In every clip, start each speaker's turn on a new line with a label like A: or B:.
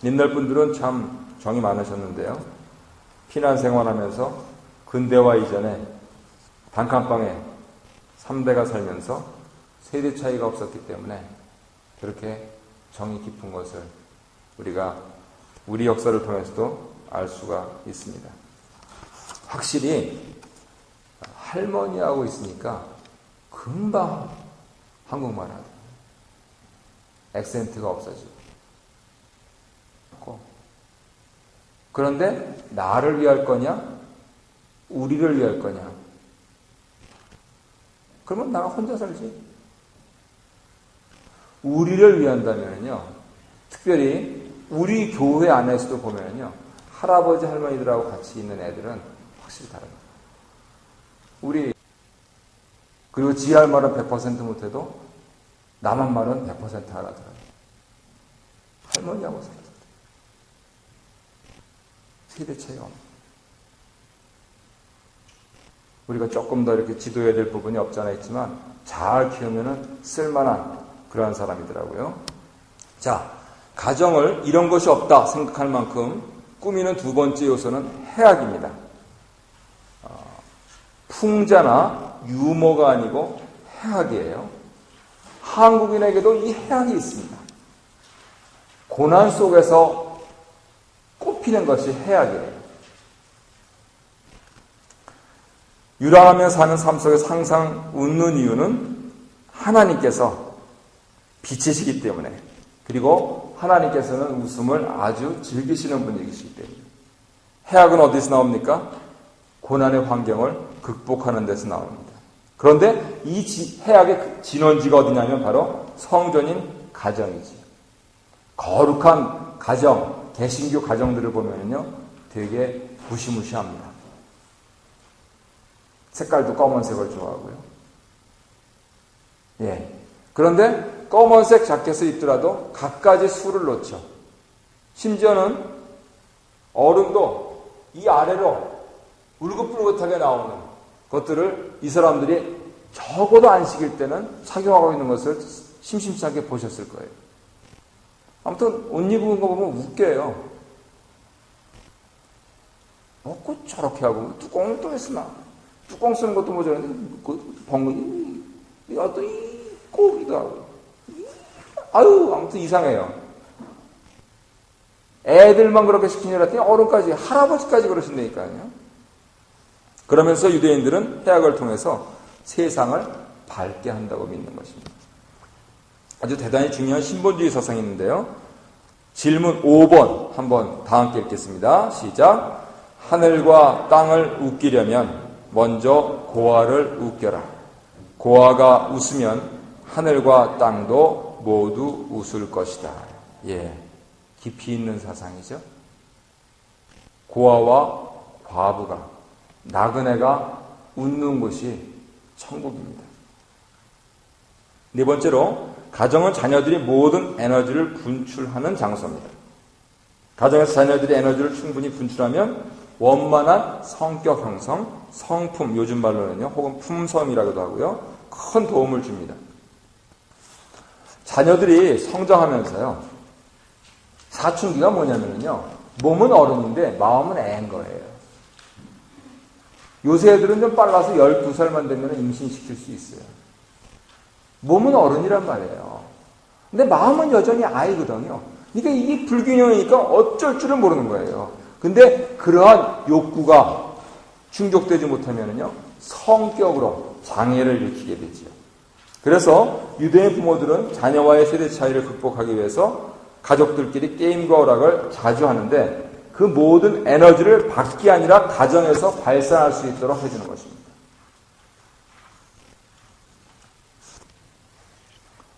A: 옛날 분들은 참 정이 많으셨는데요. 피난 생활하면서 근대화 이전에 단칸방에 3대가 살면서 세대 차이가 없었기 때문에 그렇게 정이 깊은 것을 우리가 우리 역사를 통해서도 알 수가 있습니다. 확실히 할머니하고 있으니까 금방 한국말 하고 액센트가 없어지고 그런데 나를 위할 거냐? 우리를 위할 거냐? 그러면 나가 혼자 살지. 우리를 위한다면요, 특별히 우리 교회 안에서도 보면요, 할아버지 할머니들하고 같이 있는 애들은 확실히 다릅니다. 그리고 지 할 말은 100% 못해도 남한 말은 100% 알아들어요. 할머니하고 살았어요. 세대 차이가 없는. 우리가 조금 더 이렇게 지도해야 될 부분이 없지 않아 있지만 잘 키우면은 쓸만한 그러한 사람이더라고요. 자, 가정을 이런 것이 없다 생각할 만큼 꾸미는 두 번째 요소는 해악입니다. 풍자나 유머가 아니고 해악이에요. 한국인에게도 이 해악이 있습니다. 고난 속에서 꽃피는 것이 해악이에요. 유랑하며 사는 삶 속에서 항상 웃는 이유는 하나님께서 빛이시기 때문에, 그리고 하나님께서는 웃음을 아주 즐기시는 분이시기 때문에. 해악은 어디서 나옵니까? 고난의 환경을 극복하는 데서 나옵니다. 그런데 이 해악의 진원지가 어디냐면 바로 성전인 가정이지. 거룩한 가정, 개신교 가정들을 보면요, 되게 무시무시합니다. 색깔도 검은색을 좋아하고요. 예. 그런데 검은색 자켓을 입더라도 갖가지 술을 놓죠. 심지어는 얼음도 이 아래로 울긋불긋하게 나오는 것들을 이 사람들이 적어도 안식일 때는 착용하고 있는 것을 심심찮게 보셨을 거예요. 아무튼 옷 입은 거 보면 웃겨요. 꼭 저렇게 하고 뚜껑을 또 했으나 뚜껑 쓰는 것도 모자란데 벙이 어떤 이 꼬기도 하고 아유 아무튼 이상해요. 애들만 그렇게 시키냐 했더니 어른까지 할아버지까지 그러신다니까요. 그러면서 유대인들은 해악을 통해서 세상을 밝게 한다고 믿는 것입니다. 아주 대단히 중요한 신본주의 사상이 있는데요. 질문 5번 한번 다 함께 읽겠습니다. 시작. 하늘과 땅을 웃기려면 먼저 고아를 웃겨라. 고아가 웃으면 하늘과 땅도 모두 웃을 것이다. 예, 깊이 있는 사상이죠. 고아와 과부가, 나그네가 웃는 곳이 천국입니다. 네 번째로, 가정은 자녀들이 모든 에너지를 분출하는 장소입니다. 가정에서 자녀들이 에너지를 충분히 분출하면 원만한 성격 형성, 성품, 요즘 말로는요, 혹은 품성이라고도 하고요, 큰 도움을 줍니다. 자녀들이 성장하면서요, 사춘기가 뭐냐면요, 몸은 어른인데 마음은 애인 거예요. 요새 애들은 좀 빨라서 12살만 되면 임신시킬 수 있어요. 몸은 어른이란 말이에요. 근데 마음은 여전히 아이거든요. 그러니까 이게 불균형이니까 어쩔 줄을 모르는 거예요. 근데 그러한 욕구가 충족되지 못하면요, 성격으로 장애를 일으키게 되지요. 그래서 유대인 부모들은 자녀와의 세대 차이를 극복하기 위해서 가족들끼리 게임과 오락을 자주 하는데 그 모든 에너지를 밖이 아니라 가정에서 발산할 수 있도록 해주는 것입니다.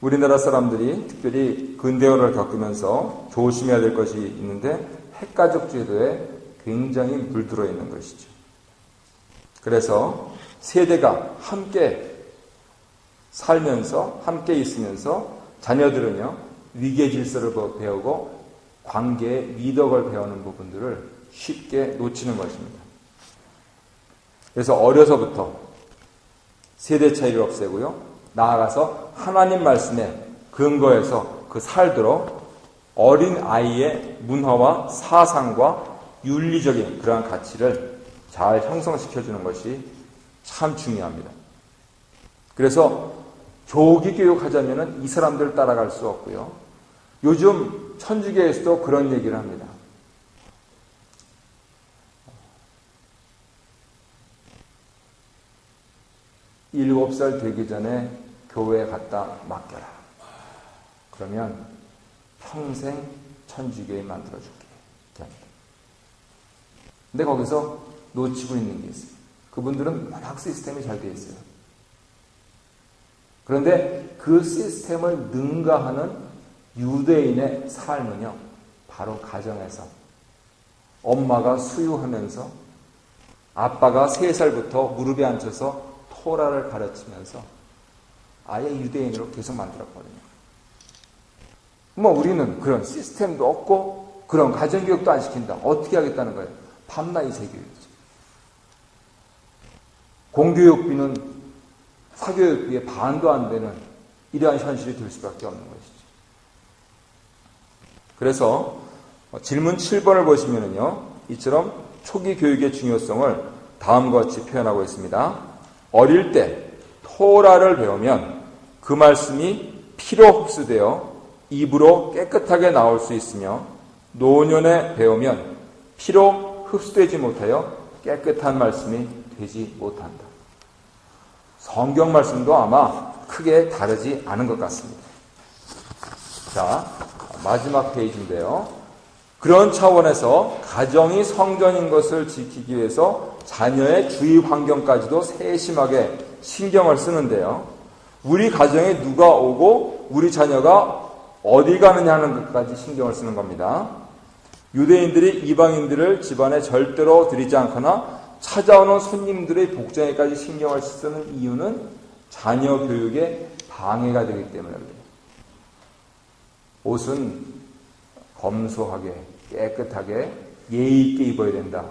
A: 우리나라 사람들이 특별히 근대화를 겪으면서 조심해야 될 것이 있는데 핵가족 제도에 굉장히 물들어 있는 것이죠. 그래서 세대가 함께 살면서 함께 있으면서 자녀들은요, 위계 질서를 배우고 관계의 미덕을 배우는 부분들을 쉽게 놓치는 것입니다. 그래서 어려서부터 세대 차이를 없애고요, 나아가서 하나님 말씀에 근거해서 그 살도록 어린 아이의 문화와 사상과 윤리적인 그러한 가치를 잘 형성시켜주는 것이 참 중요합니다. 그래서 조기 교육하자면 이 사람들 따라갈 수 없고요. 요즘 천주교에서도 그런 얘기를 합니다. 7살 되기 전에 교회에 갖다 맡겨라. 그러면 평생 천주교에 만들어줄게. 근데 거기서 놓치고 있는 게 있어요. 그분들은 워낙 시스템이 잘 되어 있어요. 그런데 그 시스템을 능가하는 유대인의 삶은요, 바로 가정에서 엄마가 수유하면서 아빠가 3살부터 무릎에 앉혀서 토라를 가르치면서 아예 유대인으로 계속 만들었거든요. 우리는 그런 시스템도 없고 그런 가정교육도 안 시킨다. 어떻게 하겠다는 거예요? 밤낮이 세교육이죠. 공교육비는 사교육비의 반도 안 되는 이러한 현실이 될 수밖에 없는 것이죠. 그래서 질문 7번을 보시면은요, 이처럼 초기 교육의 중요성을 다음과 같이 표현하고 있습니다. 어릴 때 토라를 배우면 그 말씀이 피로 흡수되어 입으로 깨끗하게 나올 수 있으며 노년에 배우면 피로 흡수되지 못하여 깨끗한 말씀이 되지 못한다. 성경 말씀도 아마 크게 다르지 않은 것 같습니다. 자, 마지막 페이지인데요. 그런 차원에서 가정이 성전인 것을 지키기 위해서 자녀의 주위 환경까지도 세심하게 신경을 쓰는데요. 우리 가정에 누가 오고 우리 자녀가 어디 가느냐 하는 것까지 신경을 쓰는 겁니다. 유대인들이 이방인들을 집안에 절대로 들이지 않거나 찾아오는 손님들의 복장에까지 신경을 쓰는 이유는 자녀 교육에 방해가 되기 때문에 그래요. 옷은 검소하게 깨끗하게 예의 있게 입어야 된다.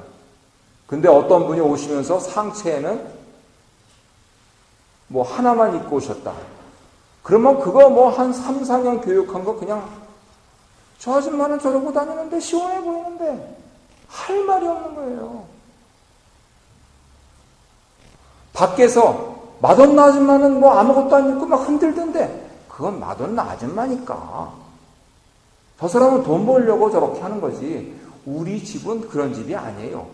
A: 근데 어떤 분이 오시면서 상체에는 하나만 입고 오셨다. 그러면 그거 한 3, 4년 교육한 거 그냥 저 아줌마는 저러고 다니는데 시원해 보이는데 할 말이 없는 거예요. 밖에서 마돈나 아줌마는 아무것도 안 입고 막 흔들던데 그건 마돈나 아줌마니까. 저 사람은 돈 벌려고 저렇게 하는 거지 우리 집은 그런 집이 아니에요.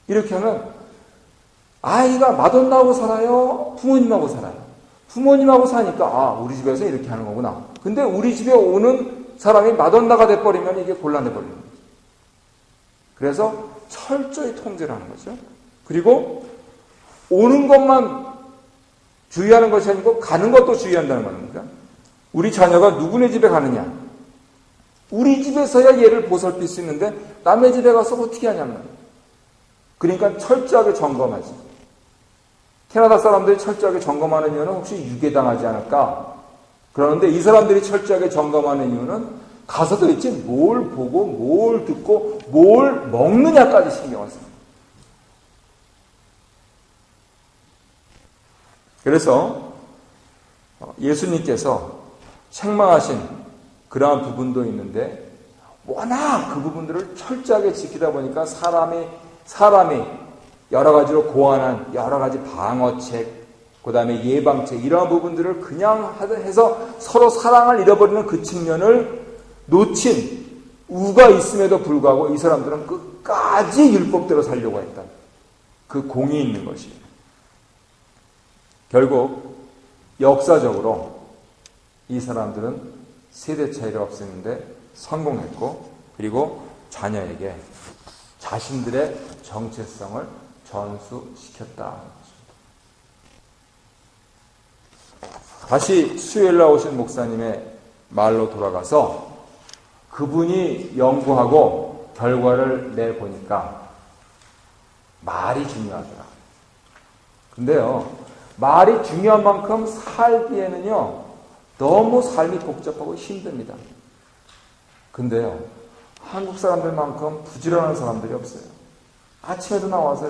A: 이렇게 하면 아이가 마돈나하고 살아요? 부모님하고 살아요? 부모님하고 사니까 우리 집에서 이렇게 하는 거구나. 근데 우리 집에 오는 사람이 마돈나가 돼버리면 이게 곤란해버리는 거죠. 그래서 철저히 통제를 하는 거죠. 그리고 오는 것만 주의하는 것이 아니고 가는 것도 주의한다는 겁니다. 우리 자녀가 누구네 집에 가느냐. 우리 집에서야 얘를 보살필 수 있는데 남의 집에 가서 어떻게 하냐면 그러니까 철저하게 점검하지. 캐나다 사람들이 철저하게 점검하는 이유는 혹시 유괴당하지 않을까? 그러는데 이 사람들이 철저하게 점검하는 이유는 가서 도대체 뭘 보고 뭘 듣고 뭘 먹느냐까지 신경을 씁니다. 그래서 예수님께서 책망하신 그러한 부분도 있는데 워낙 그 부분들을 철저하게 지키다 보니까 사람이 여러 가지로 고안한 여러 가지 방어책, 그 다음에 예방책 이러한 부분들을 그냥 해서 서로 사랑을 잃어버리는 그 측면을 놓친 우가 있음에도 불구하고 이 사람들은 끝까지 율법대로 살려고 했다. 그 공이 있는 것이에요. 결국 역사적으로 이 사람들은 세대 차이를 없애는데 성공했고 그리고 자녀에게 자신들의 정체성을 전수시켰다. 다시 수요일 날 오신 목사님의 말로 돌아가서 그분이 연구하고 결과를 내보니까 말이 중요하더라. 근데요, 말이 중요한 만큼 살기에는요, 너무 삶이 복잡하고 힘듭니다. 근데요, 한국 사람들만큼 부지런한 사람들이 없어요. 아침에도 나와서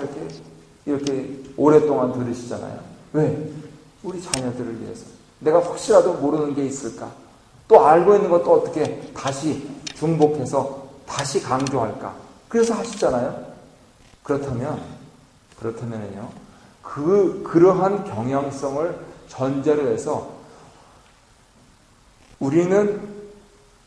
A: 이렇게 오랫동안 들으시잖아요. 왜? 우리 자녀들을 위해서. 내가 혹시라도 모르는 게 있을까? 또 알고 있는 것도 어떻게 다시 중복해서 다시 강조할까? 그래서 하시잖아요. 그렇다면요. 그러한 경향성을 전제로 해서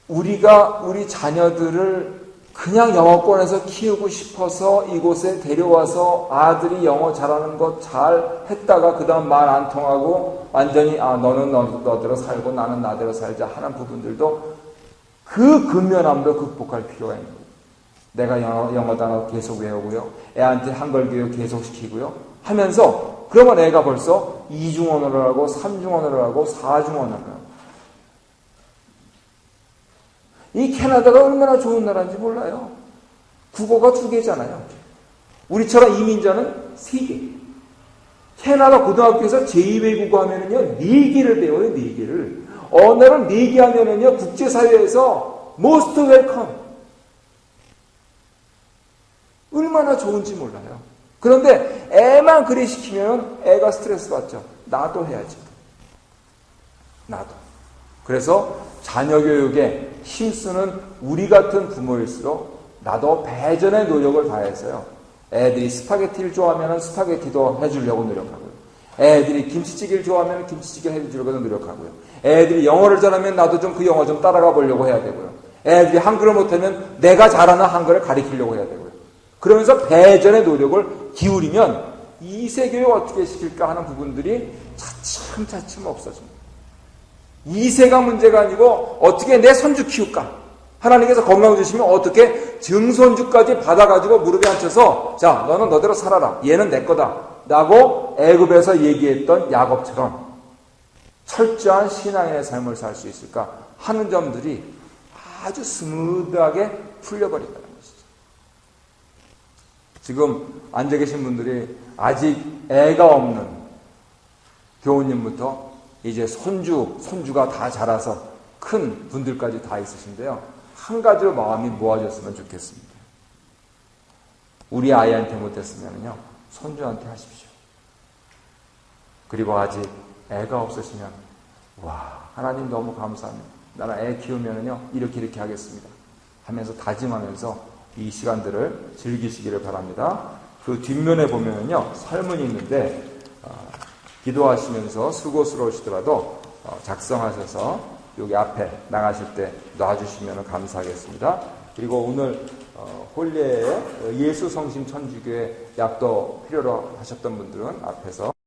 A: 우리가 우리 자녀들을 그냥 영어권에서 키우고 싶어서 이곳에 데려와서 아들이 영어 잘하는 것 잘 했다가 그 다음 말 안 통하고 완전히 너는 너대로 살고 나는 나대로 살자 하는 부분들도 그 근면함도 극복할 필요가 있는 거예요. 내가 영어 단어 계속 외우고요. 애한테 한글 교육 계속 시키고요. 하면서 그러면 애가 벌써 2중 언어를 하고 3중 언어를 하고 4중 언어를 하고 이 캐나다가 얼마나 좋은 나라인지 몰라요. 국어가 2개잖아요. 우리처럼 이민자는 3개. 캐나다 고등학교에서 제2외국어 하면은요, 4개를 배워요, 4개를. 언어를 4개 하면은요, 국제사회에서 most welcome. 얼마나 좋은지 몰라요. 그런데 애만 그리 시키면 애가 스트레스 받죠. 나도 해야지. 나도. 그래서 자녀 교육에 힘쓰는 우리 같은 부모일수록 나도 배전의 노력을 다해서요. 애들이 스파게티를 좋아하면 스파게티도 해주려고 노력하고요. 애들이 김치찌개를 좋아하면 김치찌개 해주려고 노력하고요. 애들이 영어를 잘하면 나도 좀 그 영어 좀 따라가 보려고 해야 되고요. 애들이 한글을 못하면 내가 잘하는 한글을 가르치려고 해야 되고요. 그러면서 배전의 노력을 기울이면 이 세계를 어떻게 시킬까 하는 부분들이 차츰차츰 없어집니다. 2세가 문제가 아니고 어떻게 내 손주 키울까? 하나님께서 건강 주시면 어떻게 증손주까지 받아가지고 무릎에 앉혀서 자 너는 너대로 살아라. 얘는 내 거다. 라고 애굽에서 얘기했던 야곱처럼 철저한 신앙의 삶을 살 수 있을까 하는 점들이 아주 스무드하게 풀려버린다는 것이죠. 지금 앉아 계신 분들이 아직 애가 없는 교우님부터 이제 손주가 다 자라서 큰 분들까지 다 있으신데요. 한 가지로 마음이 모아졌으면 좋겠습니다. 우리 아이한테 못했으면요, 손주한테 하십시오. 그리고 아직 애가 없으시면, 와, 하나님 너무 감사합니다. 나는 애 키우면요, 이렇게 하겠습니다. 하면서 다짐하면서 이 시간들을 즐기시기를 바랍니다. 그 뒷면에 보면요, 설문이 있는데, 기도하시면서 수고스러우시더라도 작성하셔서 여기 앞에 나가실 때 놔주시면 감사하겠습니다. 그리고 오늘 홀례에 예수 성심 천주교회 약도 필요로 하셨던 분들은 앞에서